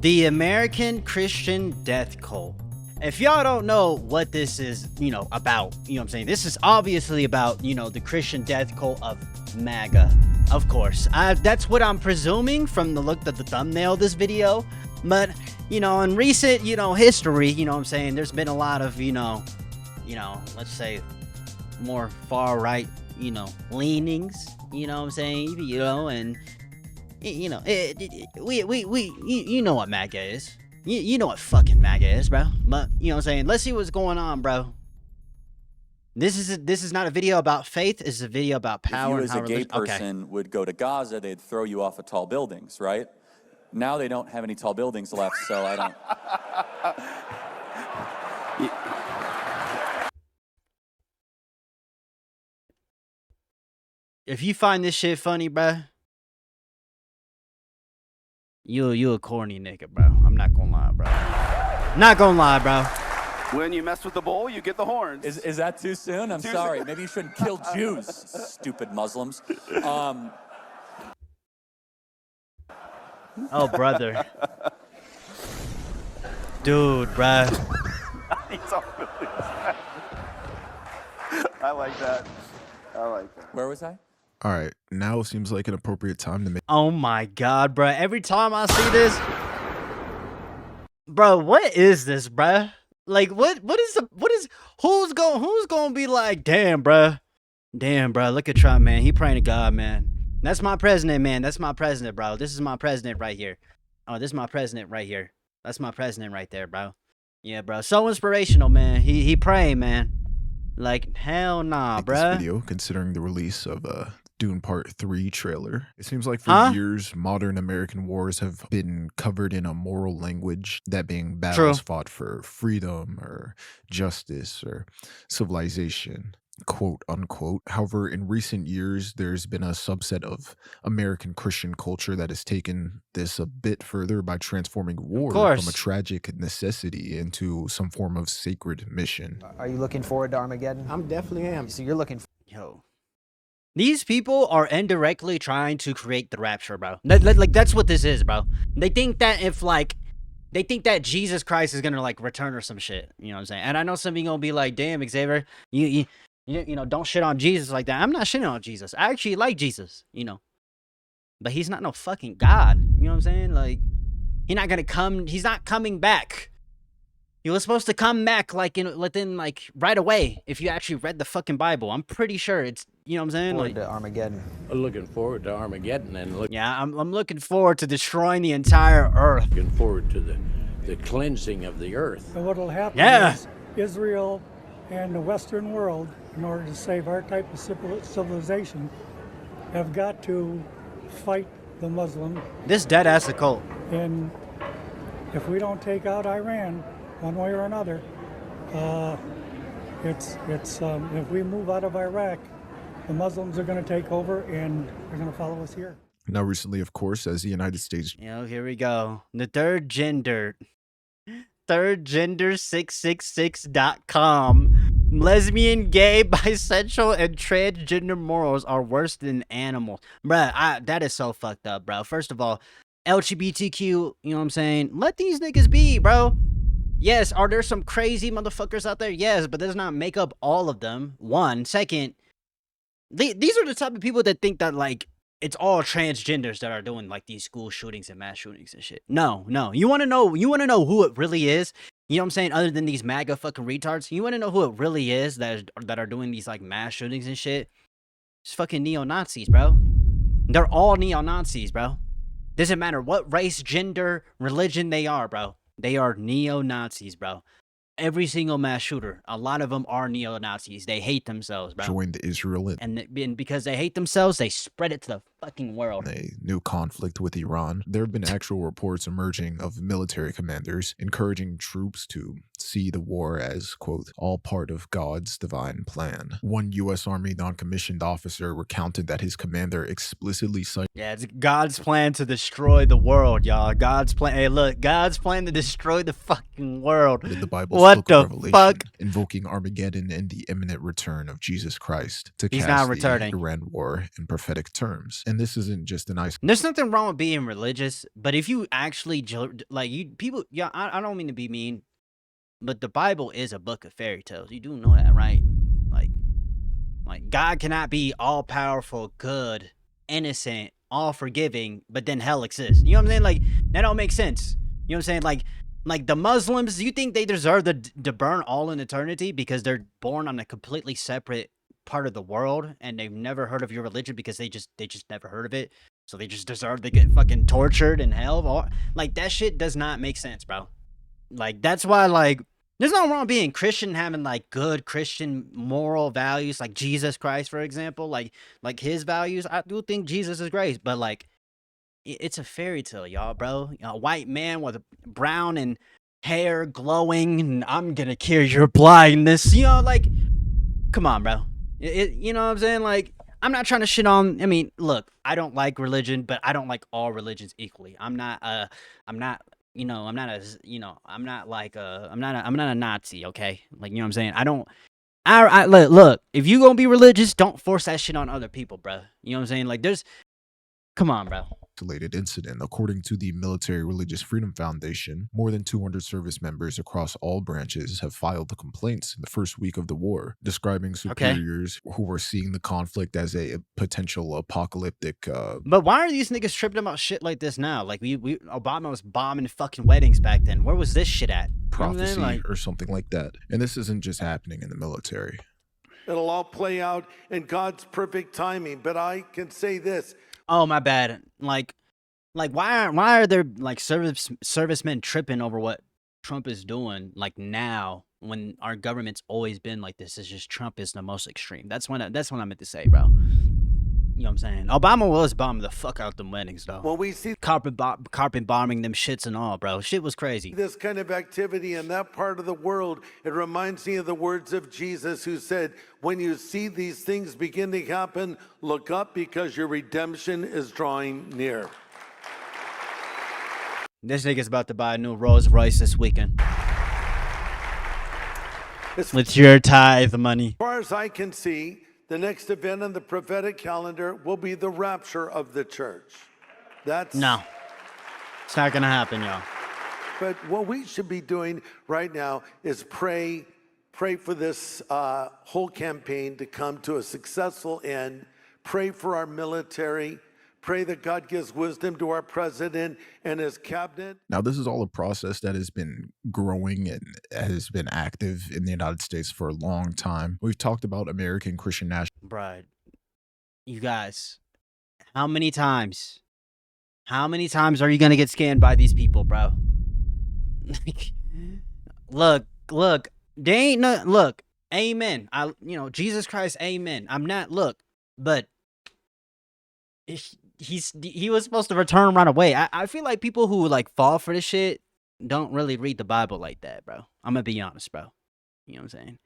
The American Christian Death Cult. If y'all don't know what this is, about, what I'm saying? This is obviously about, the Christian death cult of MAGA. Of course. That's what I'm presuming from the look of the thumbnail of this video. But, in recent, history, what I'm saying? There's been a lot of, let's say more far right, leanings, what I'm saying? And, you know what MAGA is. You know what fucking MAGA is, bro. But, what I'm saying? Let's see what's going on, bro. This is not a video about faith. It's a video about power. If you as a gay person would go to Gaza, they'd throw you off of tall buildings, right? Now they don't have any tall buildings left, so I don't... If you find this shit funny, bro, you a corny nigga, bro. I'm not gonna lie, bro. Not gonna lie, bro. When you mess with the bull, you get the horns. Is that too soon? I'm sorry. Maybe you shouldn't kill Jews, stupid Muslims. Oh, brother. Dude, bro. He's all really sad. I like that. Where was I? All right, now seems like an appropriate time to make. Oh my god, bro. Every time I see this, bro, what is this, bro? Like, who's gonna be like, damn, bro, look at Trump, man. He praying to God, man. That's my president, man. That's my president, bro. This is my president right here. Oh, this is my president right here. That's my president right there, bro. Yeah, bro. So inspirational, man. He praying, man. Like, hell nah, bro. This video, considering the release of Dune Part 3 trailer. It seems like for years, modern American wars have been covered in a moral language, that being battles fought for freedom or justice or civilization, quote unquote. However, in recent years, there's been a subset of American Christian culture that has taken this a bit further by transforming war from a tragic necessity into some form of sacred mission. Are you looking forward to Armageddon? I definitely am. So you're looking for... Yo. These people are indirectly trying to create the rapture, bro. Like, that's what this is, bro. They think that they think that Jesus Christ is gonna, return or some shit. You know what I'm saying? And I know some of you gonna be like, damn, Xavier, you don't shit on Jesus like that. I'm not shitting on Jesus. I actually like Jesus, But he's not no fucking God. You know what I'm saying? Like, he's not coming back. He was supposed to come back, within, right away, if you actually read the fucking Bible. I'm pretty sure it's, you know what I'm saying? Forward to Armageddon. Looking forward to Armageddon and yeah, I'm looking forward to destroying the entire earth. looking forward to the cleansing of the earth. And what will happen is Israel and the Western world, in order to save our type of civilization, have got to fight the Muslim. This dead ass a cult. And if we don't take out Iran one way or another, if we move out of Iraq, the Muslims are going to take over and they're going to follow us here. Now, recently, of course, as the United States... Here we go. The third gender. Thirdgender666.com. Lesbian, gay, bisexual, and transgender morals are worse than animals. Bruh, that is so fucked up, bro. First of all, LGBTQ, you know what I'm saying? Let these niggas be, bro. Yes, are there some crazy motherfuckers out there? Yes, but that does not make up all of them. One. Second, these are the type of people that think that, it's all transgenders that are doing, these school shootings and mass shootings and shit. No. You want to know who it really is? You know what I'm saying? Other than these MAGA fucking retards, you want to know who it really is that are doing these, mass shootings and shit? It's fucking neo-Nazis, bro. They're all neo-Nazis, bro. Doesn't matter what race, gender, religion they are, bro. They are neo-Nazis, bro. Every single mass shooter, a lot of them are neo-Nazis. They hate themselves, bro. Joined Israel and because they hate themselves, they spread it to the fucking world. A new conflict with Iran. There have been actual reports emerging of military commanders encouraging troops to see the war as, quote, all part of God's divine plan. One U.S. Army non-commissioned officer recounted that his commander explicitly cited... Yeah, it's God's plan to destroy the world, y'all. God's plan. Hey, look, God's plan to destroy the fucking world. The Bible's what book of the Revelation, fuck? invoking Armageddon and the imminent return of Jesus Christ to He's cast not the returning. Iran war in prophetic terms. And this isn't just an There's nothing wrong with being religious, but if you actually like you people, yeah, I don't mean to be mean, but the Bible is a book of fairy tales. You do know that, right? Like God cannot be all powerful, good, innocent, all forgiving, but then hell exists. You know what I'm saying? Like that don't make sense. You know what I'm saying? Like the Muslims, you think they deserve to burn all in eternity because they're born on a completely separate part of the world and they've never heard of your religion because they just never heard of it. So they just deserve to get fucking tortured in hell. Like that shit does not make sense, bro. Like that's why like there's nothing wrong being Christian, having like good Christian moral values, like Jesus Christ, for example, like his values. I do think Jesus is great, but like it's a fairy tale, y'all, bro. A white man with brown and hair glowing, and I'm gonna cure your blindness. You know, like, come on, bro. You know what I'm saying? Like, I'm not trying to shit on. I mean, look, I don't like religion, but I don't like all religions equally. I'm not. You know, I'm not a. You know, I'm not like a. I'm not a Nazi. Okay, like you know what I'm saying. I don't. I look. If you gonna be religious, don't force that shit on other people, bro. You know what I'm saying? Like, there's. Come on, bro. isolated incident. According to the Military Religious Freedom Foundation, more than 200 service members across all branches have filed the complaints in the first week of the war, describing superiors who were seeing the conflict as a potential apocalyptic. But why are these niggas tripping about shit like this now? Like Obama was bombing fucking weddings back then. Where was this shit at? Prophecy or something like that. And this isn't just happening in the military. It'll all play out in God's perfect timing. But I can say this. Oh, my bad. Like why are there like servicemen tripping over what Trump is doing like now when our government's always been like this? It's just Trump is the most extreme. That's what I meant to say, bro. You know what I'm saying? Obama was bombing the fuck out them weddings, though. Well, we see carpet bombing them shits and all, bro. Shit was crazy. This kind of activity in that part of the world, it reminds me of the words of Jesus who said, when you see these things begin to happen, look up because your redemption is drawing near. This nigga's about to buy a new Rolls Royce this weekend. With your tithe money. As far as I can see, the next event on the prophetic calendar will be the rapture of the church. No. It's not going to happen, y'all. But what we should be doing right now is pray for this whole campaign to come to a successful end. Pray for our military. Pray that God gives wisdom to our president and his cabinet. Now, this is all a process that has been growing and has been active in the United States for a long time. We've talked about American Christian national. Bride, you guys, how many times are you going to get scanned by these people, bro? Look, they ain't no, look, amen. Jesus Christ, amen. I'm not, but he was supposed to return right away. I feel like people who like fall for this shit don't really read the Bible like that, bro. I'm gonna be honest, bro. You know what I'm saying?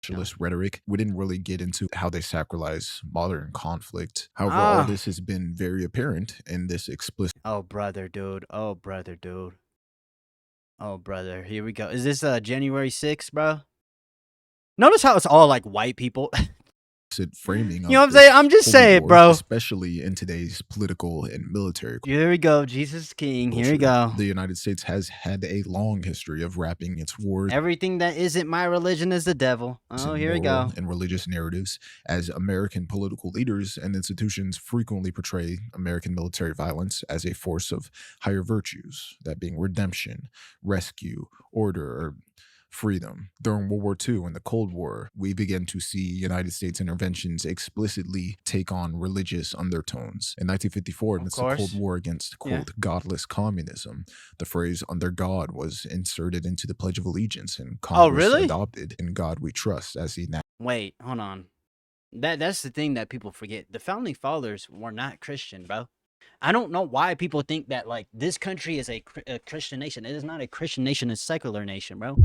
Nationalist rhetoric. We didn't really get into how they sacralize modern conflict. However, all this has been very apparent in this explicit. Oh brother, dude. Oh brother. Here we go. Is this January 6th, bro? Notice how it's all like white people. Framing. You know what I'm saying? I'm just saying, bro. Especially in today's political and military. Here we go. Jesus King. Here we go. The United States has had a long history of wrapping its wars. Everything that isn't my religion is the devil. Oh, here we go. And religious narratives, as American political leaders and institutions frequently portray American military violence as a force of higher virtues, that being redemption, rescue, order, or freedom. During World War II and the Cold War, we began to see United States interventions explicitly take on religious undertones. In 1954, amidst the Cold War against, quote, godless communism, the phrase "under God" was inserted into the Pledge of Allegiance, and Congress adopted "In God We Trust" as the Wait, hold on. That's the thing that people forget. The Founding Fathers were not Christian, bro. I don't know why people think that, like, this country is a Christian nation. It is not a Christian nation. It's a secular nation, bro.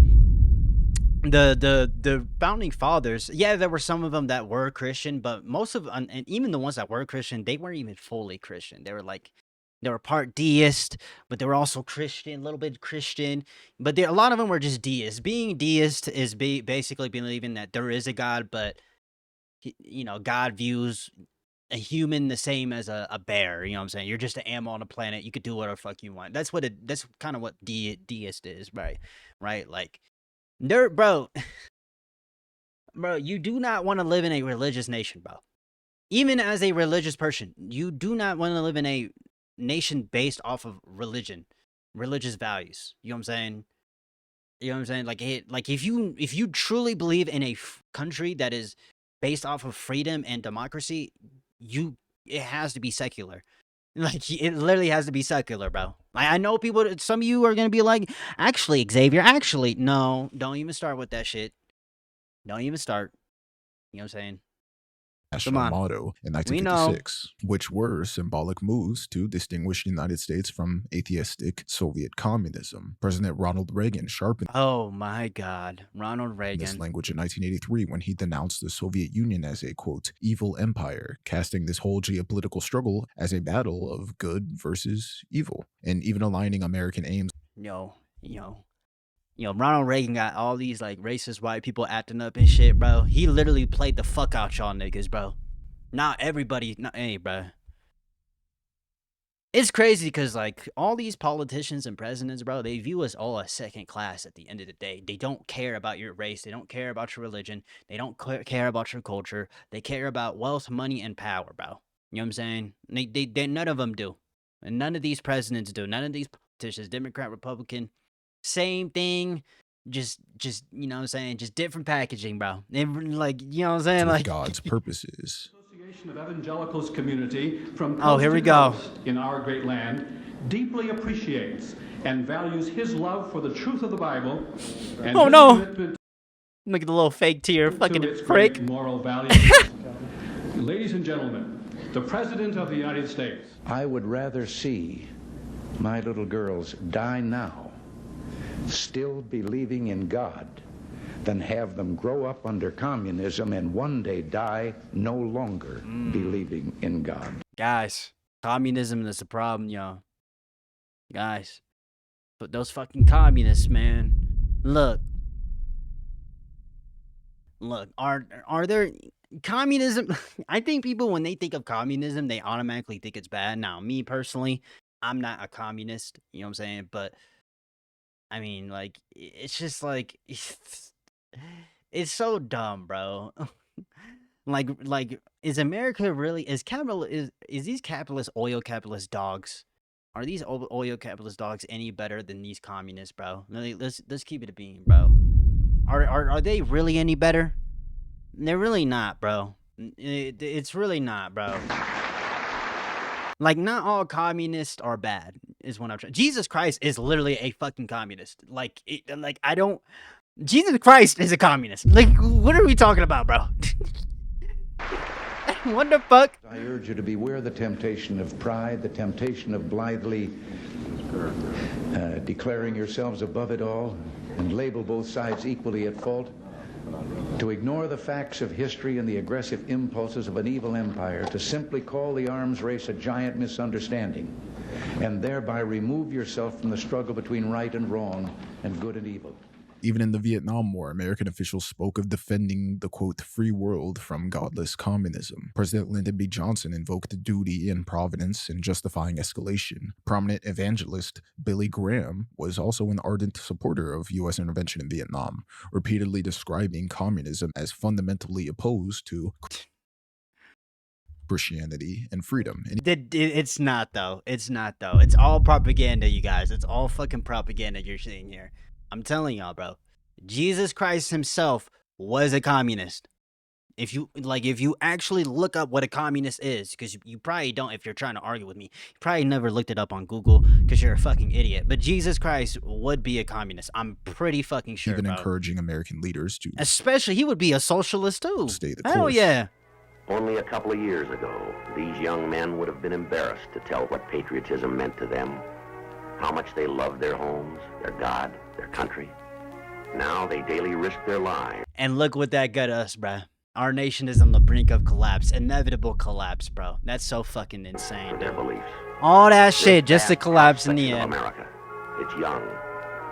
The Founding Fathers, yeah, there were some of them that were Christian, but most of them, and even the ones that were Christian, they weren't even fully Christian. They were part deist, but they were also Christian, a little bit Christian. But a lot of them were just deists. Being deist is basically believing that there is a God, but, God views a human the same as a bear. You know what I'm saying? You're just an animal on a planet. You could do whatever fuck you want. That's kind of what deist is, right? Right? Like, bro, bro, you do not want to live in a religious nation, bro. Even as a religious person, you do not want to live in a nation based off of religion, religious values. You know what I'm saying? You know what I'm saying? Like if you truly believe in a country that is based off of freedom and democracy, it has to be secular. Like, it literally has to be secular, bro. I know people, some of you are gonna be like, actually, Xavier, actually, no, don't even start with that shit. Don't even start. You know what I'm saying? National motto in We know. 1956, which were symbolic moves to distinguish the United States from atheistic Soviet communism. President Ronald Reagan sharpened Oh my God, Ronald this Reagan. language in 1983 when he denounced the Soviet Union as a, quote, evil empire, casting this whole geopolitical struggle as a battle of good versus evil, and even aligning American aims. Ronald Reagan got all these like racist white people acting up and shit, bro. He literally played the fuck out y'all niggas, bro. Not everybody, hey, bro. It's crazy because like all these politicians and presidents, bro, they view us all as second class at the end of the day. They don't care about your race. They don't care about your religion. They don't care about your culture. They care about wealth, money, and power, bro. You know what I'm saying? They none of them do. And none of these presidents do. None of these politicians, Democrat, Republican, same thing, just you know what I'm saying, just different packaging, bro. Like, you know what I'm saying, like God's purposes. Association of Evangelicals community from oh, here we go. In our great land deeply appreciates and values his love for the truth of the Bible. And oh no! Look at the little fake tear, fucking prick. Moral values. Ladies and gentlemen, the President of the United States. I would rather see my little girls die now, still believing in God, than have them grow up under communism and one day die no longer believing in God. Guys, communism is the problem, y'all. Guys, but those fucking communists, man. Look, are there communism? I think people, when they think of communism, they automatically think it's bad. Now, me personally, I'm not a communist, you know what I'm saying? But I mean, like, it's just like it's so dumb, bro. like is America really is these capitalist oil capitalist dogs? Are these oil capitalist dogs any better than these communists, bro? Let's keep it a bean, bro. Are they really any better? They're really not, bro. It's really not, bro. Like, not all communists are bad, is what I'm trying. Jesus Christ is literally a fucking communist. Jesus Christ is a communist. Like, what are we talking about, bro? What the fuck? I urge you to beware the temptation of pride, the temptation of blithely declaring yourselves above it all and label both sides equally at fault, to ignore the facts of history and the aggressive impulses of an evil empire, to simply call the arms race a giant misunderstanding, and thereby remove yourself from the struggle between right and wrong and good and evil. Even in the Vietnam War, American officials spoke of defending the, quote, free world from godless communism. President Lyndon B. Johnson invoked duty and providence in justifying escalation. Prominent evangelist Billy Graham was also an ardent supporter of U.S. intervention in Vietnam, repeatedly describing communism as fundamentally opposed to Christianity and freedom. It's not, though. It's not, though. It's all propaganda, you guys. It's all fucking propaganda you're seeing here. I'm telling y'all, bro. Jesus Christ himself was a communist. If you actually look up what a communist is, because you probably don't if you're trying to argue with me. You probably never looked it up on Google because you're a fucking idiot. But Jesus Christ would be a communist. I'm pretty fucking sure, even bro. Encouraging American leaders to... Especially, he would be a socialist, too. Stay the course. Hell yeah. Only a couple of years ago, these young men would have been embarrassed to tell what patriotism meant to them, how much they loved their homes, their God, their country. Now they daily risk their lives. And look what that got us, bruh. Our nation is on the brink of collapse. Inevitable collapse, bro. That's so fucking insane, For their dude. beliefs. All that shit just to collapse in the end. America. It's young,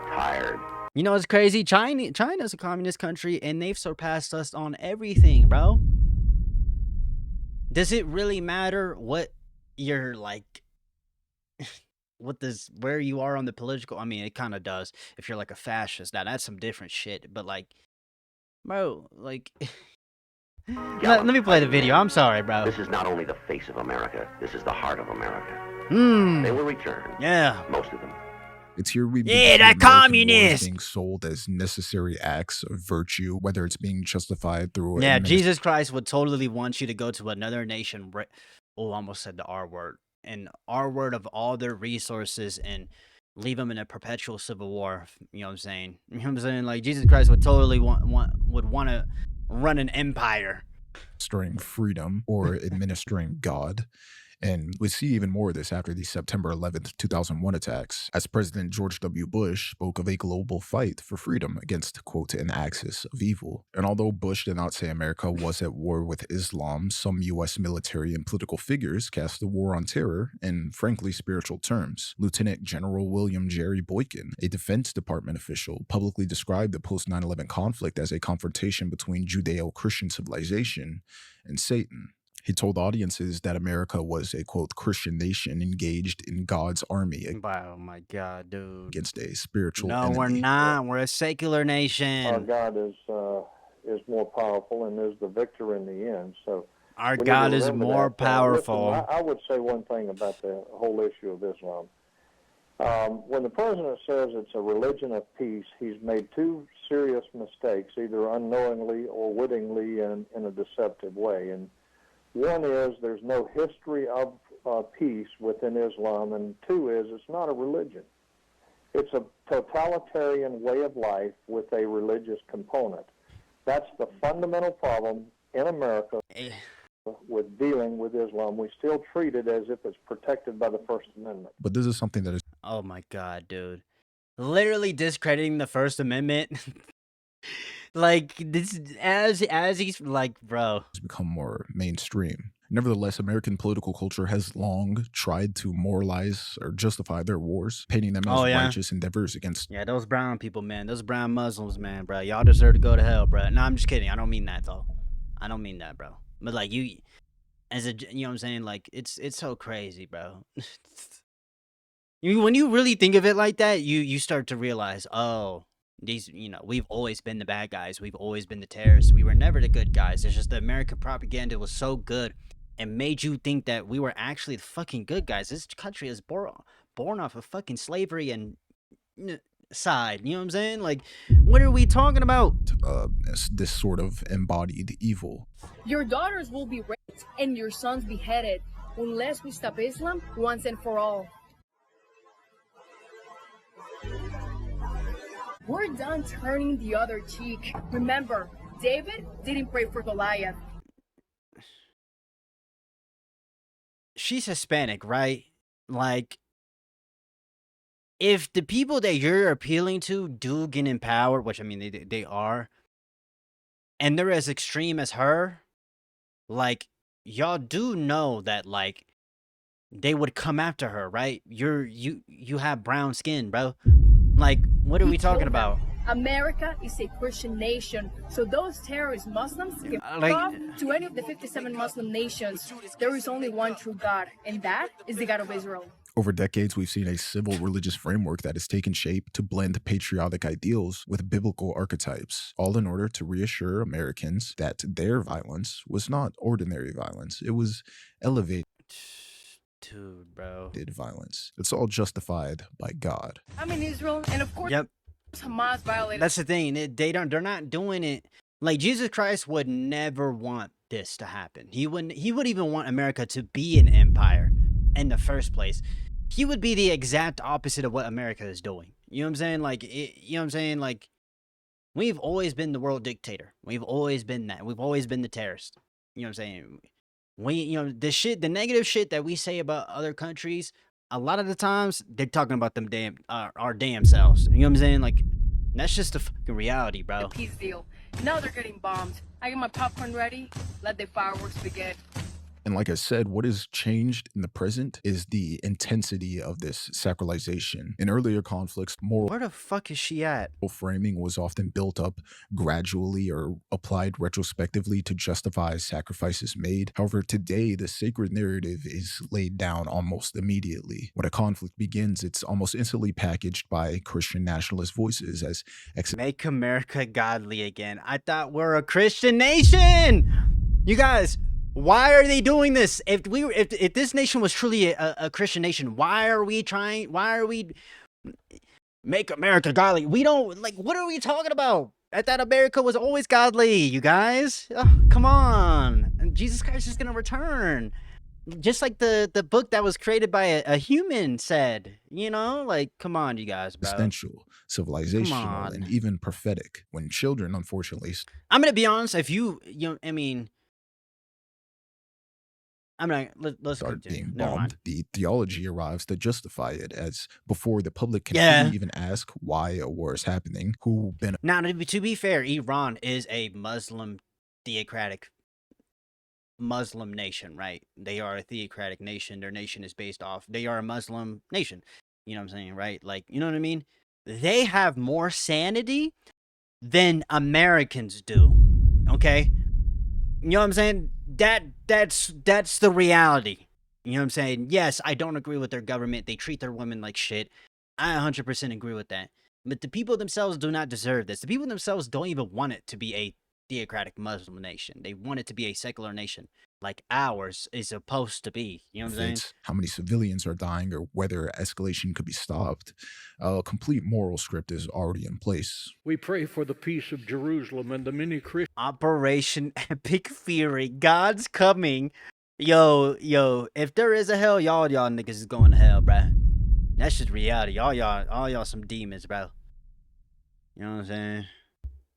tired. You know what's crazy? China's a communist country, and they've surpassed us on everything, bro. does it really matter what you're like, where you are on the political? I mean, it kind of does. If you're like a fascist, now that's some different shit. But like, bro, like, let me play the video. I'm sorry, bro. This is not only the face of America, this is the heart of America. They will return. Yeah. Most of them. It's here we yeah, that communist being sold as necessary acts of virtue, whether it's being justified through. Yeah, Jesus Christ would totally want you to go to another nation. Oh, I almost said the R word. And R word of all their resources and leave them in a perpetual civil war. You know what I'm saying? You know what I'm saying? Like Jesus Christ would totally would want to run an empire. Administering freedom or administering God. And we see even more of this after the September 11th, 2001 attacks, as President George W. Bush spoke of a global fight for freedom against, quote, an axis of evil. And although Bush did not say America was at war with Islam, some U.S. military and political figures cast the war on terror in, frankly, spiritual terms. Lieutenant General William Jerry Boykin, a Defense Department official, publicly described the post-9/11 conflict as a confrontation between Judeo-Christian civilization and Satan. He told audiences that America was a, quote, Christian nation engaged in God's army. Oh my God, dude. Against a spiritual No, enemy. we're not. We're a secular nation. Our God is more powerful and is the victor in the end. So our God is more powerful. Listen, I would say one thing about the whole issue of Islam. When the president says it's a religion of peace, he's made two serious mistakes, either unknowingly or wittingly in a deceptive way. And one is there's no history of peace within Islam, and two is it's not a religion. It's a totalitarian way of life with a religious component. That's the fundamental problem in America with dealing with Islam. We still treat it as if it's protected by the First Amendment. But this is something that is... Oh my God, dude. Literally discrediting the First Amendment. Like, this, as he's like, bro. It's become more mainstream. Nevertheless, American political culture has long tried to moralize or justify their wars, painting them as righteous endeavors against... Yeah, those brown people, man. Those brown Muslims, man, bro. Y'all deserve to go to hell, bro. No, I'm just kidding. I don't mean that, though. I don't mean that, bro. But, like, you, as a, you know what I'm saying? Like, it's so crazy, bro. When you really think of it like that, you start to realize, oh, these, you know, we've always been the bad guys. We've always been the terrorists. We were never the good guys. It's just the American propaganda was so good and made you think that we were actually the fucking good guys. This country is born off of fucking slavery and side. You know what I'm saying? Like, what are we talking about? This sort of embodied evil. Your daughters will be raped and your sons beheaded unless we stop Islam once and for all. We're done turning the other cheek. Remember, David didn't pray for Goliath. She's Hispanic, right? Like, if the people that you're appealing to do get in power, which I mean they are, and they're as extreme as her, like, y'all do know that, like, they would come after her, right? You have brown skin, bro. Like, what are we talking about? America is a Christian nation, so those terrorist Muslims can off to any of the 57 Muslim nations. There is only one true God, and that is the God of Israel. Over decades, we've seen a civil religious framework that has taken shape to blend patriotic ideals with biblical archetypes, all in order to reassure Americans that their violence was not ordinary violence. It was elevated. Dude, bro. Violence. It's all justified by God. I'm in Israel, and of course, Hamas violated. That's the thing. They're not doing it. Like, Jesus Christ would never want this to happen. He wouldn't even want America to be an empire in the first place. He would be the exact opposite of what America is doing. You know what I'm saying? Like, you know what I'm saying? Like, we've always been the world dictator. We've always been that. We've always been the terrorist. You know what I'm saying? You know, the negative shit that we say about other countries, a lot of the times they're talking about them our damn selves. You know what I'm saying? Like, that's just the fucking reality, bro. The peace deal. Now they're getting bombed. I get my popcorn ready. Let the fireworks begin. And like I said, what has changed in the present is the intensity of this sacralization. In earlier conflicts, moral Where the fuck is she at? framing was often built up gradually or applied retrospectively to justify sacrifices made. However, today, the sacred narrative is laid down almost immediately. When a conflict begins, it's almost instantly packaged by Christian nationalist voices as Make America godly again. I thought we're a Christian nation. You guys, why are they doing this? If this nation was truly a Christian nation, why are we make America godly? We don't, like, what are we talking about? I thought America was always godly, you guys. Oh, come on. And Jesus Christ is going to return. Just like the book that was created by a human said, you know, like, come on, you guys, bro. Existential, civilizational, and even prophetic. When children, unfortunately, I'm going to be honest, if I mean, I'm not. Let's start continue. being Never mind. bombed, the theology arrives to justify it, as before the public can fully even ask why a war is happening. Now, to be fair, Iran is a Muslim theocratic Muslim nation, right? They are a theocratic nation. Their nation is based off. They are a Muslim nation. You know what I'm saying, right? Like, you know what I mean? They have more sanity than Americans do. Okay. You know what I'm saying? That's the reality. You know what I'm saying? Yes, I don't agree with their government. They treat their women like shit. I 100% agree with that. But the people themselves do not deserve this. The people themselves don't even want it to be a theocratic Muslim nation. They want it to be a secular nation like ours is supposed to be. You know what I'm saying? How many civilians are dying or whether escalation could be stopped. A complete moral script is already in place. We pray for the peace of Jerusalem and the many Christians. Operation Epic Fury. God's coming. Yo, if there is a hell, y'all niggas is going to hell, bruh. That's just reality. All y'all some demons, bro. You know what I'm saying?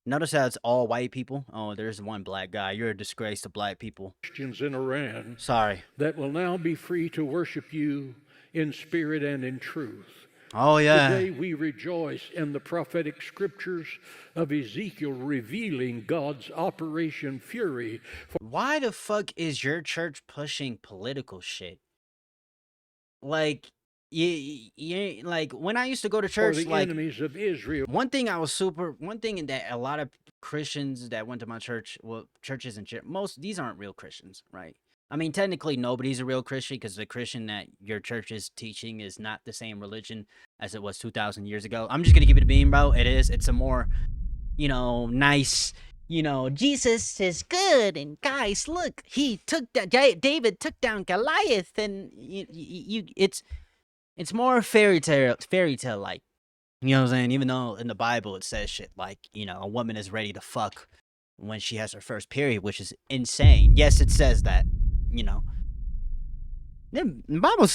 Notice how it's all white people. Oh, there's one black guy. You're a disgrace to black people. Christians in Iran. Sorry. That will now be free to worship you in spirit and in truth. Oh, yeah. Today we rejoice in the prophetic scriptures of Ezekiel revealing God's Operation Fury. Why the fuck is your church pushing political shit? Like, you like when I used to go to church, the like enemies of Israel. One thing that a lot of Christians that went to my church, well, churches and these aren't real Christians, right? I mean, technically nobody's a real Christian because the Christian that your church is teaching is not the same religion as it was 2,000 years ago. I'm just gonna give it a beam, bro. It's a more, nice, Jesus is good, and guys, look, David took down Goliath, and it's more fairy tale like. You know what I'm saying? Even though in the Bible it says shit like, a woman is ready to fuck when she has her first period, which is insane. Yes, it says that, The Bible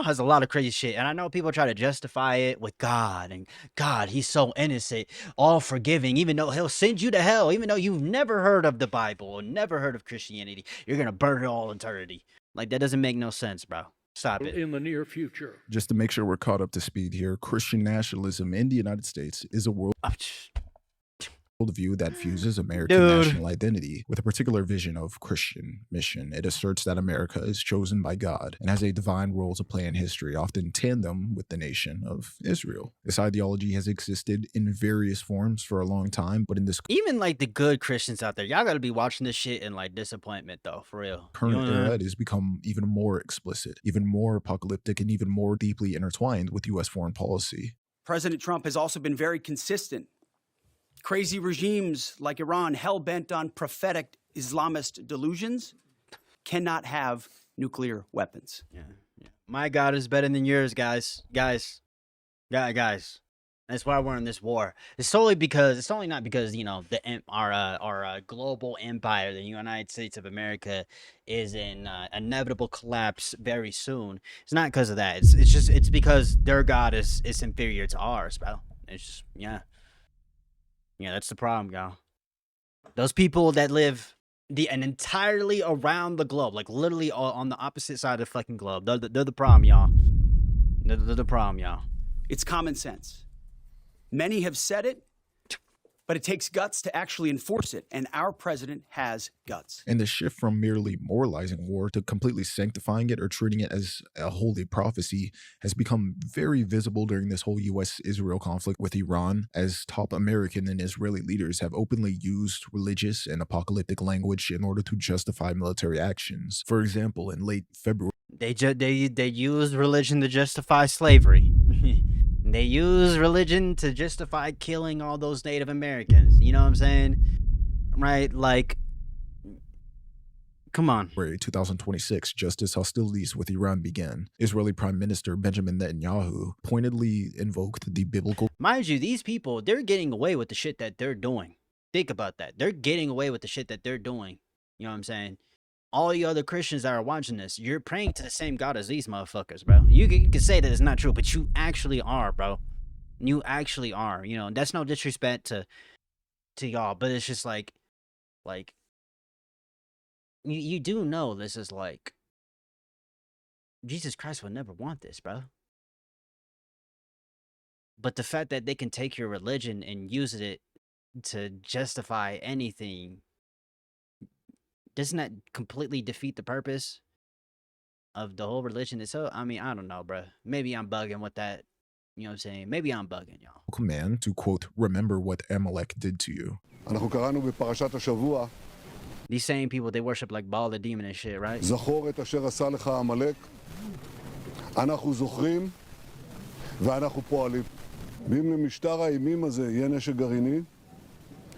has a lot of crazy shit, and I know people try to justify it with God, and God, he's so innocent, all forgiving, even though he'll send you to hell, even though you've never heard of the Bible or never heard of Christianity. You're going to burn it all eternity. Like, that doesn't make no sense, bro. Stop it. In the near future. Just to make sure we're caught up to speed here, Christian nationalism in the United States is a worldview that fuses American national identity with a particular vision of Christian mission. It asserts that America is chosen by God and has a divine role to play in history, often in tandem with the nation of Israel. This ideology has existed in various forms for a long time, but in this even like the good Christians out there, y'all gotta be watching this shit in like disappointment though, for real. Current era, it has become even more explicit, even more apocalyptic, and even more deeply intertwined with U.S. foreign policy. President Trump has also been very consistent. Crazy regimes like Iran, hell-bent on prophetic Islamist delusions, cannot have nuclear weapons. Yeah. My God is better than yours, guys. Guys. That's why we're in this war. It's only not because our global empire, the United States of America, is in inevitable collapse very soon. It's not because of that. It's because their God is inferior to ours, bro. It's just Yeah, that's the problem, y'all. Those people that live entirely around the globe, like literally on the opposite side of the fucking globe, they're the problem, y'all. They're the problem, y'all. It's common sense. Many have said it, but it takes guts to actually enforce it, and our president has guts. And the shift from merely moralizing war to completely sanctifying it or treating it as a holy prophecy has become very visible during this whole U.S.-Israel conflict with Iran, as top American and Israeli leaders have openly used religious and apocalyptic language in order to justify military actions. For example, in late February, they use religion to justify slavery. They use religion to justify killing all those Native Americans. You know what I'm saying? Right? Like, come on. 2026, just as hostilities with Iran began, Israeli Prime Minister Benjamin Netanyahu pointedly invoked the biblical. Mind you, these people, they're getting away with the shit that they're doing. Think about that. They're getting away with the shit that they're doing. You know what I'm saying? All you other Christians that are watching this, you're praying to the same God as these motherfuckers, bro. You can say that it's not true, but you actually are, bro. You actually are. You know, that's no disrespect to y'all, but it's just like you do know this is like Jesus Christ would never want this, bro. But the fact that they can take your religion and use it to justify anything, doesn't that completely defeat the purpose of the whole religion itself? I mean, I don't know, bro. Maybe I'm bugging with that. You know what I'm saying? Maybe I'm bugging, y'all. Command to, quote, remember what Amalek did to you. These same people, they worship like Baal the demon and shit, right? זכור את אשר עשה לך עמלק. אנחנו זוכרים ואנחנו פועלים. ואם למשטר האימים הזה יהיה נשק גרעיני,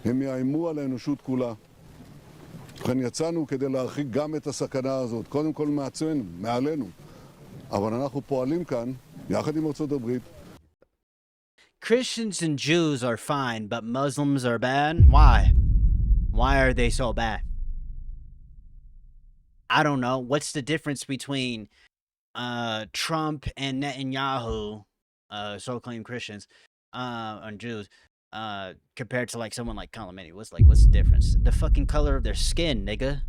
הם יאיימו על האנושות כולה. ובכן יצאנו כדי להרחיק גם את הסכנה הזאת, קודם כל מעצמנו, מעלינו. אבל אנחנו פועלים כאן, יחד עם ארצות הברית. Christians and Jews are fine, but Muslims are bad? Why? Why are they so bad? I don't know. What's the difference between Trump and Netanyahu, so-called Christians, and Jews, compared to like someone like Khamenei? What's the difference? The fucking color of their skin, nigga.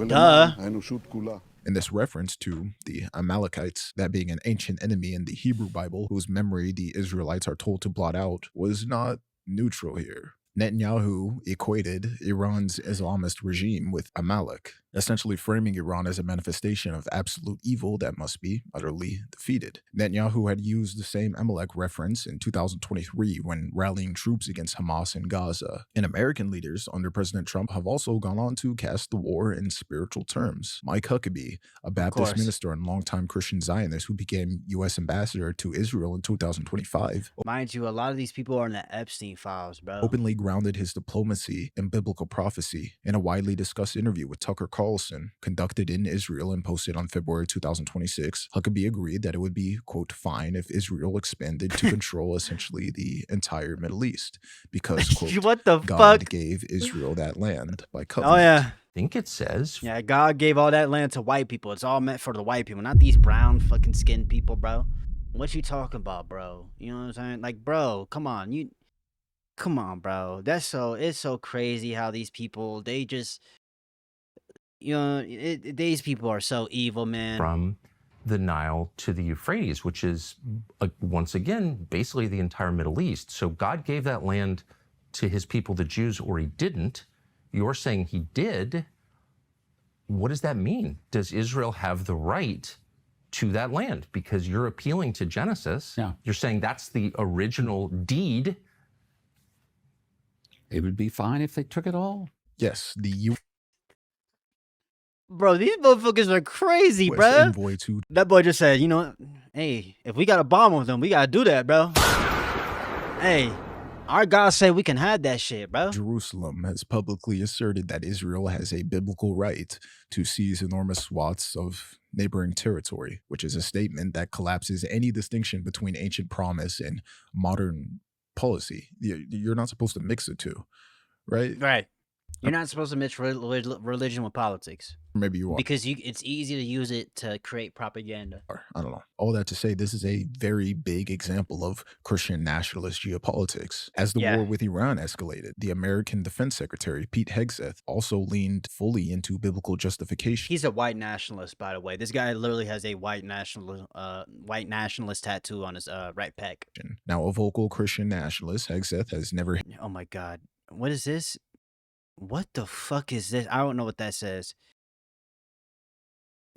Duh. In this reference to the Amalekites, that being an ancient enemy in the Hebrew Bible, whose memory the Israelites are told to blot out, was not neutral here. Netanyahu equated Iran's Islamist regime with Amalek, essentially framing Iran as a manifestation of absolute evil that must be utterly defeated. Netanyahu had used the same Amalek reference in 2023 when rallying troops against Hamas in Gaza. And American leaders under President Trump have also gone on to cast the war in spiritual terms. Mike Huckabee, a Baptist minister and longtime Christian Zionist who became U.S. ambassador to Israel in 2025. Mind you, a lot of these people are in the Epstein files, bro. Openly grounded his diplomacy in biblical prophecy in a widely discussed interview with Tucker Carlson conducted in Israel and posted on February 2026. Huckabee agreed that it would be, quote, fine if Israel expanded to control essentially the entire Middle East because, quote, what the God fuck? gave Israel that land by covenant. Oh, yeah. I think it says. Yeah, God gave all that land to white people. It's all meant for the white people, not these brown fucking skinned people, bro. What you talking about, bro? You know what I'm saying? Like, bro, come on. Come on, bro. It's so crazy how these people, they just, you know, these people are so evil, man. From the Nile to the Euphrates, which is, once again, basically the entire Middle East. So God gave that land to his people, the Jews, or he didn't. You're saying he did. What does that mean? Does Israel have the right to that land? Because you're appealing to Genesis. Yeah. You're saying that's the original deed. It would be fine if they took it all. Yes, Bro, these motherfuckers are crazy, bro. That boy just said, you know, hey, if we got to bomb with them, we got to do that, bro. Hey, our God said we can have that shit, bro. Jerusalem has publicly asserted that Israel has a biblical right to seize enormous swaths of neighboring territory, which is a statement that collapses any distinction between ancient promise and modern policy. You're not supposed to mix the two, right? Right. You're not supposed to mix religion with politics. Maybe you are. Because it's easy to use it to create propaganda. I don't know. All that to say, this is a very big example of Christian nationalist geopolitics. As the war with Iran escalated, the American Defense Secretary, Pete Hegseth, also leaned fully into biblical justification. He's a white nationalist, by the way. This guy literally has a white nationalist tattoo on his right pec. Now, a vocal Christian nationalist, Hegseth has never... Oh my God. What is this? What the fuck is this? I don't know what that says.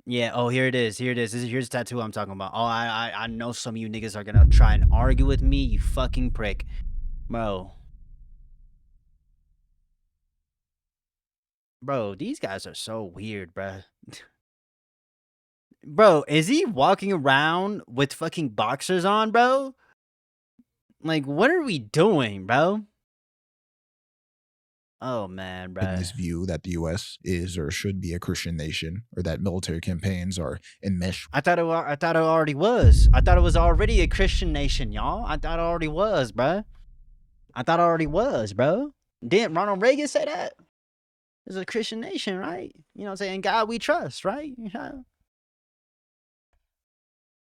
Yeah, oh, here it is. Here it is. Here's the tattoo I'm talking about. Oh, I know some of you niggas are gonna try and argue with me, you fucking prick. Bro. Bro, these guys are so weird, bro. Bro, is he walking around with fucking boxers on, bro? Like, what are we doing, bro? Oh, man, bro. In this view that the U.S. is or should be a Christian nation, or that military campaigns are enmeshed. I thought it already was. I thought it was already a Christian nation, y'all. I thought it already was, bro. I thought it already was, bro. Didn't Ronald Reagan say that? It's a Christian nation, right? You know what I'm saying? God we trust, right? Yeah.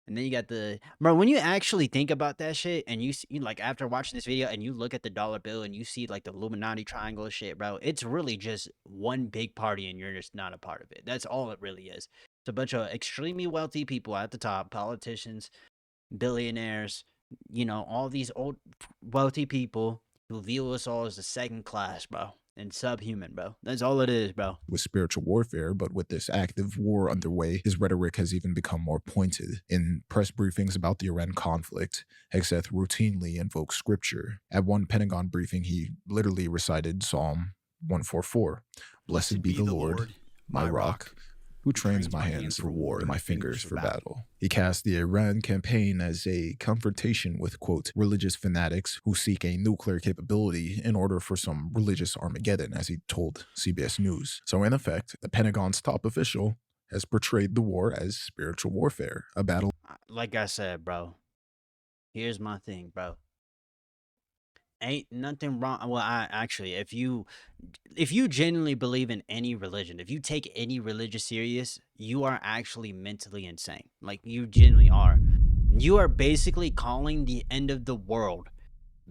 And then you got bro, when you actually think about that shit and you see, like, after watching this video and you look at the dollar bill and you see like the Illuminati triangle shit, bro, it's really just one big party and you're just not a part of it. That's all it really is. It's a bunch of extremely wealthy people at the top, politicians, billionaires, you know, all these old wealthy people who view us all as the second class, bro. And subhuman, bro. That's all it is, bro. With spiritual warfare, but with this active war underway, his rhetoric has even become more pointed. In press briefings about the Iran conflict, Hegseth routinely invokes scripture. At one Pentagon briefing, he literally recited Psalm 144. Blessed be the Lord, my rock, who trains my hands for war and my fingers for battle. He cast the Iran campaign as a confrontation with, quote, religious fanatics who seek a nuclear capability in order for some religious Armageddon, as he told CBS News. So in effect, the Pentagon's top official has portrayed the war as spiritual warfare, a battle. Like I said, bro, here's my thing, bro. Ain't nothing wrong. Well, actually, if you genuinely believe in any religion, if you take any religion serious, you are actually mentally insane. Like, you genuinely are. You are basically calling the end of the world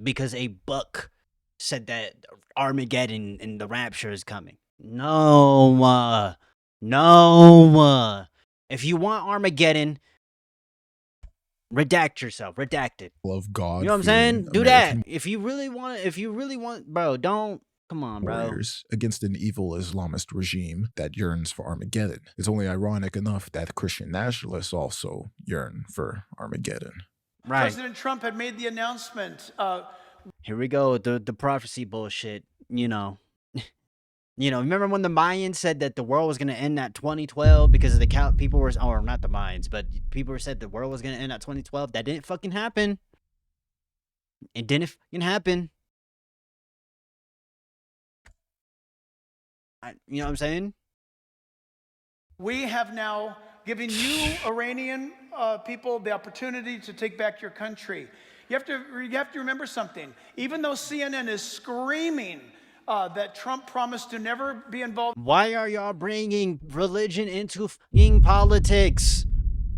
because a book said that Armageddon and the rapture is coming. No. If you want Armageddon, redact yourself. Redact it. Love God. You know what I'm saying? Do that. If you really want, bro, don't. Come on, bro. Warriors against an evil Islamist regime that yearns for Armageddon. It's only ironic enough that Christian nationalists also yearn for Armageddon. Right. President Trump had made the announcement. Here we go. The prophecy bullshit. You know. Remember when the Mayans said that the world was going to end at 2012 because of the people were, or not the Mayans, but people said the world was going to end at 2012. That didn't fucking happen. It didn't fucking happen. You know what I'm saying? We have now given you, Iranian people, the opportunity to take back your country. You have to remember something. Even though CNN is screaming that Trump promised to never be involved. Why are y'all bringing religion into fucking politics?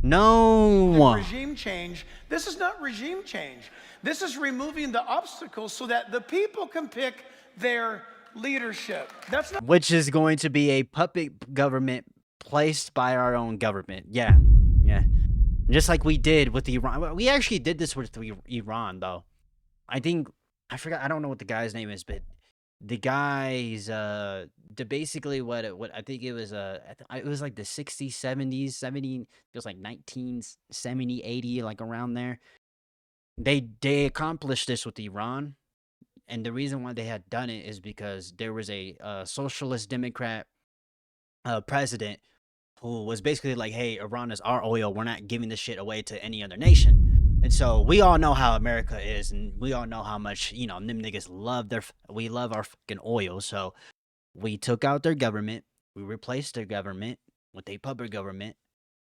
No. Regime change. This is not regime change. This is removing the obstacles so that the people can pick their leadership. That's not. Which is going to be a puppet government placed by our own government. Yeah. Just like we did with Iran. We actually did this with Iran, though. I forgot. I don't know what the guy's name is, but the guys, basically what I think it was, it was like the 60s, 70s, 70, it was like 1970, 80, like around there. They accomplished this with Iran, and the reason why they had done it is because there was a socialist Democrat president who was basically like, hey, Iran is our oil, we're not giving this shit away to any other nation. And so we all know how America is, and we all know how much, them niggas we love our fucking oil. So we took out their government, we replaced their government with a puppet government,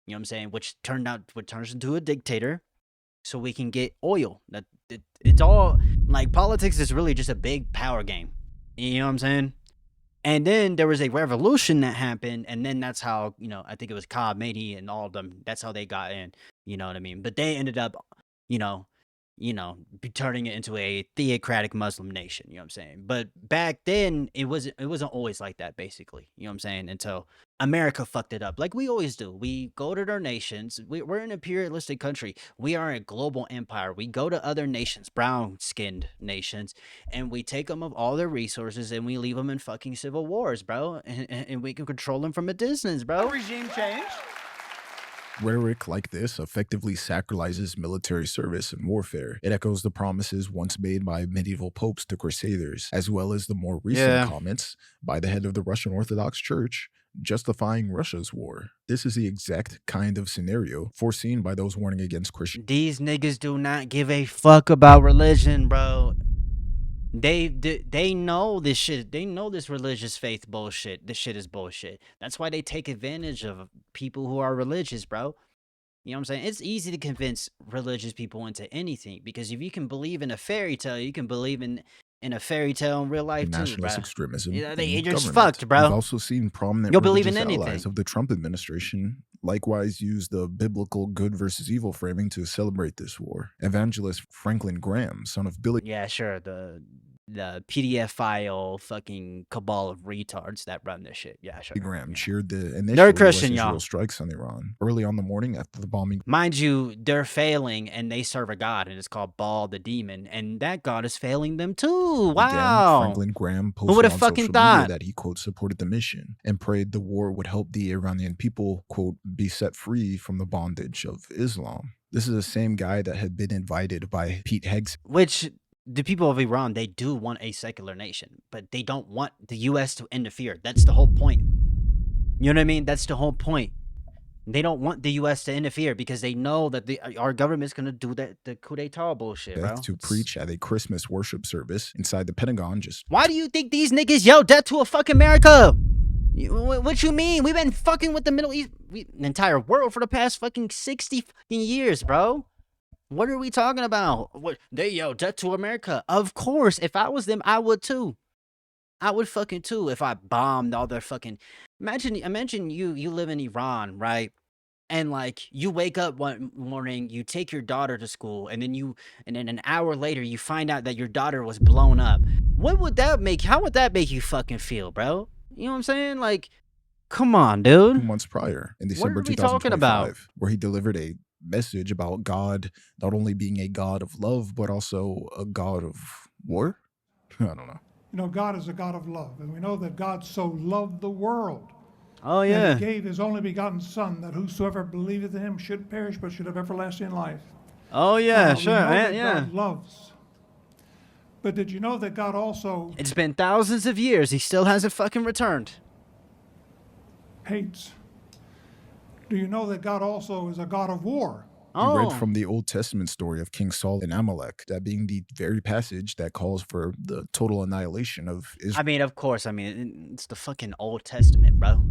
you know what I'm saying, which turns into a dictator, so we can get oil. It's all, like, politics is really just a big power game. You know what I'm saying? And then there was a revolution that happened, and then that's how, I think it was Khomeini and all of them. That's how they got in. You know what I mean? But they ended up, you know, turning it into a theocratic Muslim nation. You know what I'm saying? But back then, it wasn't always like that. Basically, you know what I'm saying? Until America fucked it up, like we always do. We go to their nations. We're an imperialistic country. We are a global empire. We go to other nations, brown-skinned nations, and we take them of all their resources, and we leave them in fucking civil wars, bro. And we can control them from a distance, bro. Regime change. Rhetoric like this effectively sacralizes military service and warfare. It echoes the promises once made by medieval popes to crusaders, as well as the more recent comments by the head of the Russian Orthodox Church justifying Russia's war. This is the exact kind of scenario foreseen by those warning against Christian. These niggas do not give a fuck about religion, bro. They know this shit. They know this religious faith bullshit. This shit is bullshit. That's why they take advantage of people who are religious, bro. You know what I'm saying? It's easy to convince religious people into anything, because if you can believe in a fairy tale, you can believe in a fairy tale in real life too, Nationalist bro. extremism. You're in just government. fucked, bro. We've also seen prominent You'll believe in religious anything. allies of the Trump administration likewise use the biblical good versus evil framing to celebrate this war. Evangelist Franklin Graham, son of Billy. Yeah, sure. The PDF file fucking cabal of retards that run this shit. Yeah, sure. Graham cheered the initial They're Christian, US-Israel y'all. strikes on Iran early on the morning after the bombing. Mind you, they're failing, and they serve a god, and it's called Baal the demon, and that god is failing them too. Wow. Again, Franklin Graham Who would posted have on fucking social thought? media that he, quote, supported the mission and prayed the war would help the Iranian people, quote, be set free from the bondage of Islam. This is the same guy that had been invited by Pete Hegseth. Which the people of Iran, they do want a secular nation, but they don't want the U.S. to interfere. That's the whole point. You know what I mean? That's the whole point. They don't want the U.S. to interfere because they know that our government's going to do the coup d'etat bullshit, bro. To preach at a Christmas worship service inside the Pentagon. Why do you think these niggas yell death to a fucking America? What you mean? We've been fucking with the Middle East, the entire world for the past fucking 60 fucking years, bro. What are we talking about? What they yell death to America? Of course, if I was them, I would too. I would fucking too if I bombed all their fucking. Imagine you live in Iran, right? And like you wake up one morning, you take your daughter to school, and then an hour later you find out that your daughter was blown up. What would that make? How would that make you fucking feel, bro? You know what I'm saying? Like, come on, dude. 2 months prior, in What December are we talking about? 2025, where he delivered a message about God not only being a God of love, but also a God of war? I don't know. You know, God is a God of love, and we know that God so loved the world. Oh, yeah. That he gave his only begotten Son, that whosoever believeth in him should perish, but should have everlasting life. Oh, yeah, We sure, know man, that yeah. God loves. But did you know that God also It's been thousands of years. He still hasn't fucking returned. hates? Do you know that God also is a God of war? We read from the Old Testament story of King Saul and Amalek, that being the very passage that calls for the total annihilation of Israel. I mean, of course. I mean, it's the fucking Old Testament, bro.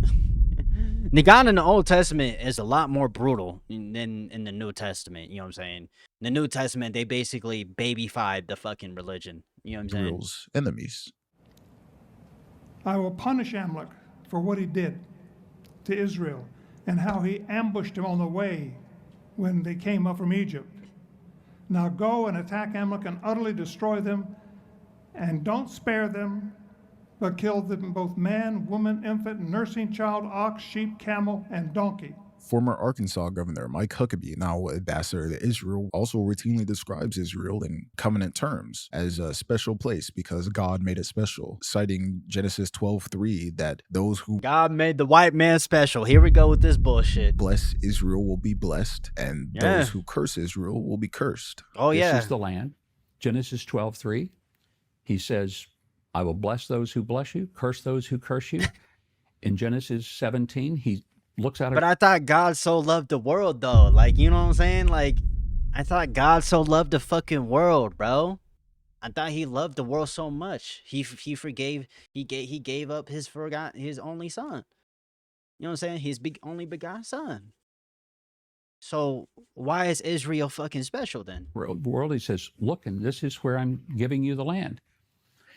The God in the Old Testament is a lot more brutal than in the New Testament. You know what I'm saying? In the New Testament, they basically babyfied the fucking religion. You know what I'm saying? Israel's enemies. I will punish Amalek for what he did to Israel and how he ambushed him on the way when they came up from Egypt. Now go and attack Amalek and utterly destroy them, and don't spare them, but kill them both man, woman, infant, nursing child, ox, sheep, camel, and donkey. Former Arkansas Governor Mike Huckabee, now ambassador to Israel, also routinely describes Israel in covenant terms as a special place because God made it special, citing Genesis 12:3 that those who God made the white man special. Here we go with this bullshit. Bless Israel will be blessed, and those who curse Israel will be cursed. Oh, yeah. This is the land. Genesis 12:3. He says, I will bless those who bless you, curse those who curse you. In Genesis 17, he looks at it. But I thought God so loved the world, though. Like, you know what I'm saying? Like, I thought God so loved the fucking world, bro. I thought he loved the world so much. He forgave. He gave up his only son. You know what I'm saying? His only begotten son. So why is Israel fucking special then? World, he says, look, and this is where I'm giving you the land.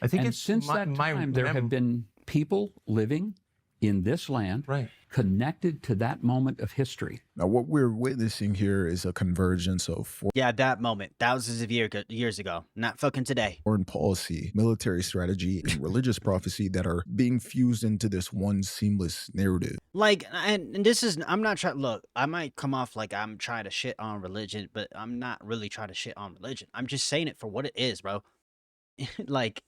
I think and it's since that time there have been people living in this land, connected to that moment of history. Now, what we're witnessing here is a convergence of Yeah, that moment, thousands of years ago, not fucking today. foreign policy, military strategy, and religious prophecy that are being fused into this one seamless narrative. Like, and this is, I'm not trying, look, I might come off like I'm trying to shit on religion, but I'm not really trying to shit on religion. I'm just saying it for what it is, bro. Like,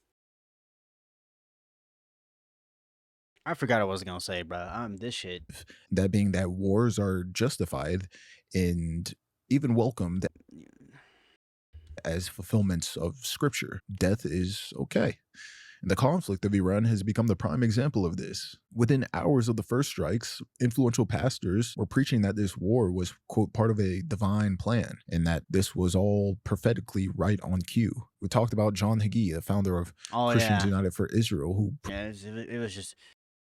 I forgot what I was gonna say, bro. This shit. That being that wars are justified and even welcomed as fulfillments of scripture. Death is okay. And the conflict of Iran has become the prime example of this. Within hours of the first strikes, influential pastors were preaching that this war was, quote, part of a divine plan, and that this was all prophetically right on cue. We talked about John Hagee, the founder of Christians United for Israel, who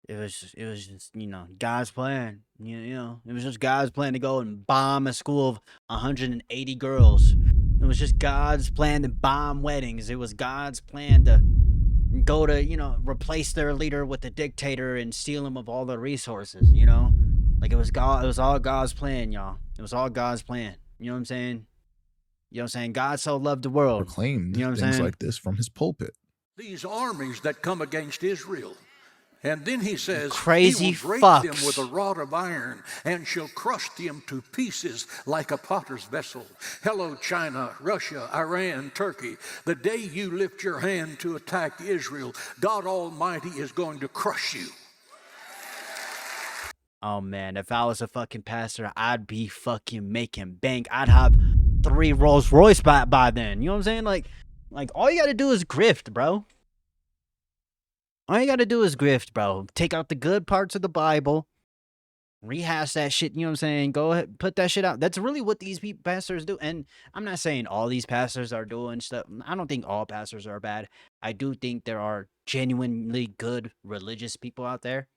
It was just, you know, God's plan. You know, it was just God's plan to go and bomb a school of 180 girls. It was just God's plan to bomb weddings. It was God's plan to go to, you know, replace their leader with a dictator and steal him of all the resources, you know? Like, it was all God's plan, y'all. It was all God's plan. You know what I'm saying? You know what I'm saying? God so loved the world. proclaimed You know what I'm things saying? like this from his pulpit. These armies that come against Israel. And then he says, Crazy he will break fucks. them with a rod of iron and shall crush them to pieces like a potter's vessel. Hello, China, Russia, Iran, Turkey. The day you lift your hand to attack Israel, God Almighty is going to crush you. Oh, man, if I was a fucking pastor, I'd be fucking making bank. I'd have 3 Rolls Royce by then. You know what I'm saying? Like all you gotta do is grift, bro. All you gotta do is grift, bro. Take out the good parts of the Bible, rehash that shit, you know what I'm saying? Go ahead, put that shit out. That's really what these pastors do. And I'm not saying all these pastors are doing stuff. I don't think all pastors are bad. I do think there are genuinely good religious people out there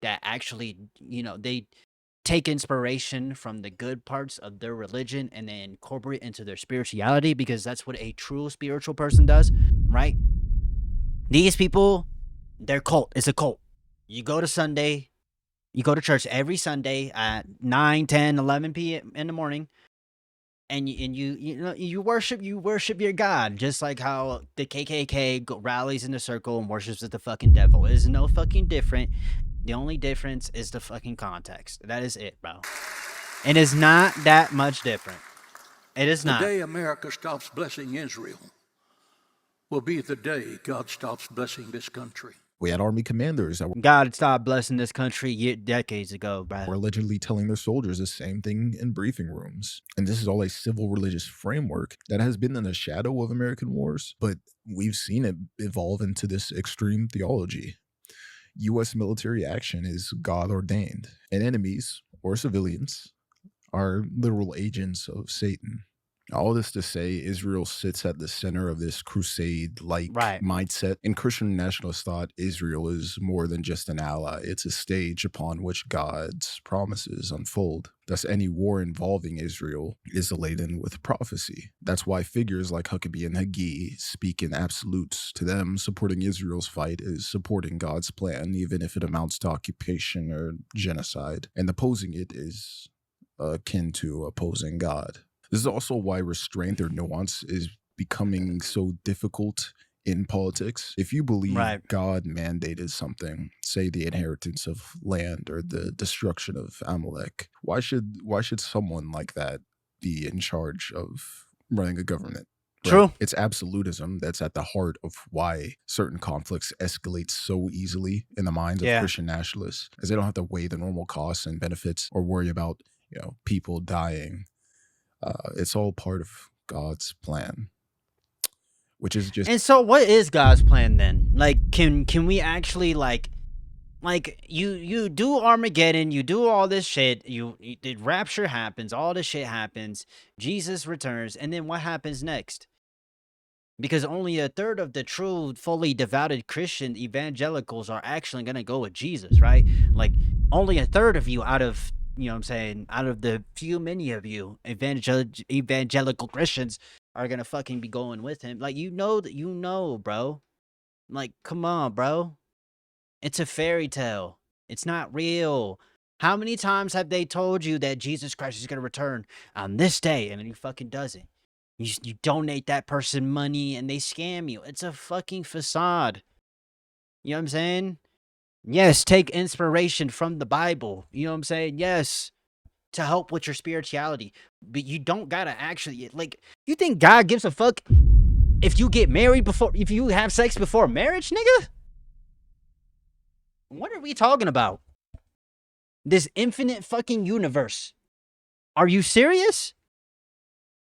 that actually, you know, they take inspiration from the good parts of their religion and then incorporate it into their spirituality, because that's what a true spiritual person does, right? These people, they're cult. It's a cult. You go to church every Sunday at 9, 10, 11 p.m. in the morning, and you worship your God, just like how the KKK rallies in a circle and worships the fucking devil. It is no fucking different. The only difference is the fucking context. That is it, bro. It is not that much different. It is not. The day America stops blessing Israel will be the day God stops blessing this country. We had army commanders that God stopped blessing this country decades ago, bro. were allegedly telling their soldiers the same thing in briefing rooms. And this is all a civil religious framework that has been in the shadow of American wars, but we've seen it evolve into this extreme theology. U.S. military action is God ordained, and enemies or civilians are literal agents of Satan. All this to say, Israel sits at the center of this crusade-like mindset. In Christian nationalist thought, Israel is more than just an ally. It's a stage upon which God's promises unfold. Thus, any war involving Israel is laden with prophecy. That's why figures like Huckabee and Hagee speak in absolutes. To them, supporting Israel's fight is supporting God's plan, even if it amounts to occupation or genocide. And opposing it is akin to opposing God. This is also why restraint or nuance is becoming so difficult in politics. If you believe God mandated something, say the inheritance of land or the destruction of Amalek, why should someone like that be in charge of running a government? Right? True. It's absolutism that's at the heart of why certain conflicts escalate so easily in the minds of Christian nationalists, as they don't have to weigh the normal costs and benefits or worry about, you know, people dying. It's all part of God's plan, which is just. And so, what is God's plan then? Like, can we actually like you do Armageddon, you do all this shit, the rapture happens, all this shit happens, Jesus returns, and then what happens next? Because only a third of the true, fully devoted Christian evangelicals are actually gonna go with Jesus, right? Like, only a third of you out of, you know what I'm saying, out of the many of you evangelical Christians are gonna fucking be going with him. Like, you know, bro. Like, come on, bro. It's a fairy tale. It's not real. How many times have they told you that Jesus Christ is going to return on this day, and then he fucking doesn't? You donate that person money and they scam you. It's a fucking facade. You know what I'm saying? Yes, take inspiration from the Bible. You know what I'm saying? Yes, to help with your spirituality. But you don't gotta actually, like, you think God gives a fuck if you get married before, if you have sex before marriage, nigga? What are we talking about? This infinite fucking universe. Are you serious?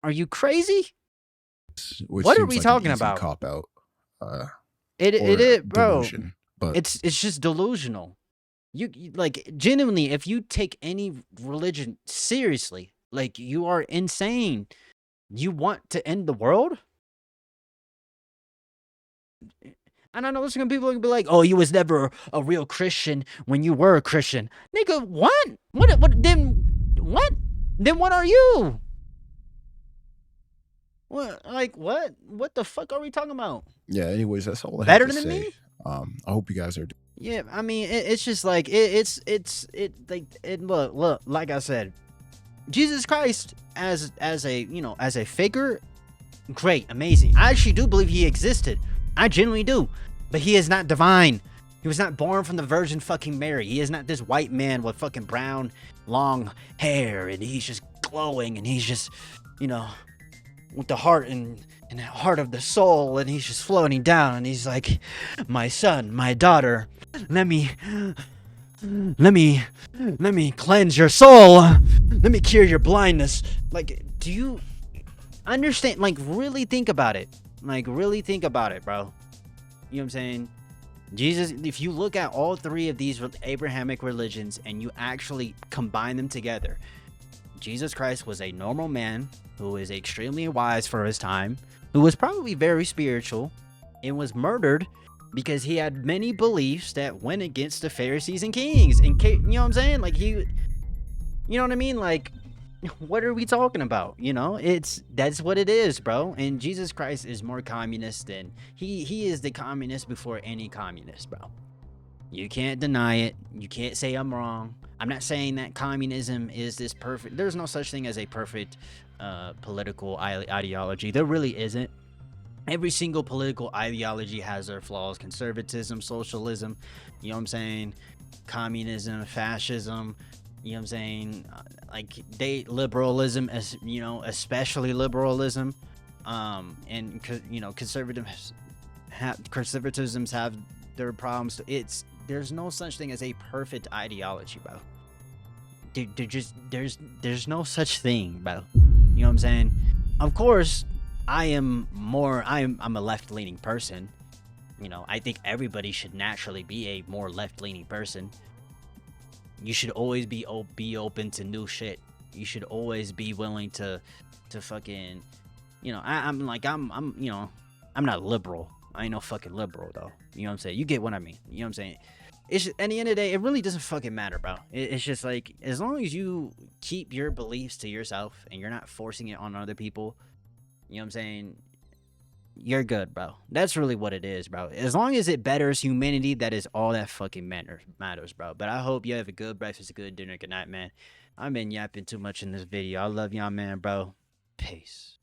Are you crazy? Which What are seems we like talking an easy about? cop out. It or is, bro. delusion, but It's just delusional. You like, genuinely, if you take any religion seriously, like, you are insane. You want to end the world? And I know there's gonna be people who be like, "Oh, you was never a real Christian when you were a Christian." Nigga, what? What then what? Then what are you? What, like, what? What the fuck are we talking about? yeah. Anyways, that's all I Better have to than say. me? I hope you guys are. Yeah, I mean, it's just like look, like I said, Jesus Christ as a, you know, as a figure, great, amazing. I actually do believe he existed. I genuinely do. But he is not divine. He was not born from the Virgin fucking Mary. He is not this white man with fucking brown long hair and he's just glowing and he's just, you know, with the heart and the heart of the soul, and he's just floating down and he's like, "My son, my daughter, let me cleanse your soul. Let me cure your blindness." Like, do you understand? Like, really think about it. Like, really think about it, bro. You know what I'm saying? Jesus, if you look at all three of these Abrahamic religions and you actually combine them together, Jesus Christ was a normal man who is extremely wise for his time, who was probably very spiritual, and was murdered because he had many beliefs that went against the Pharisees and kings. And you know what I'm saying? Like, you know what I mean? Like, what are we talking about? You know, that's what it is, bro. And Jesus Christ is more communist than he is the communist before any communist, bro. You can't deny it. You can't say I'm wrong. I'm not saying that communism is this perfect. There's no such thing as a perfect political ideology. There really isn't. Every single political ideology has their flaws. Conservatism, socialism, you know what I'm saying? Communism, fascism, you know what I'm saying? Like, liberalism, as you know, especially liberalism, and you know, conservatisms have their problems. There's no such thing as a perfect ideology, bro. There's no such thing, bro. You know what I'm saying? Of course, I'm a left-leaning person. You know, I think everybody should naturally be a more left-leaning person. You should always be open to new shit. You should always be willing to fucking, you know, I'm you know, I'm not liberal. I ain't no fucking liberal though. You know what I'm saying? You get what I mean. You know what I'm saying? It's just, at the end of the day, it really doesn't fucking matter, bro. It's just like, as long as you keep your beliefs to yourself and you're not forcing it on other people, you know what I'm saying? You're good, bro. That's really what it is, bro. As long as it betters humanity, that is all that fucking matters, bro. But I hope you have a good breakfast, a good dinner, good night, man. I've been yapping too much in this video. I love y'all, man, bro. Peace.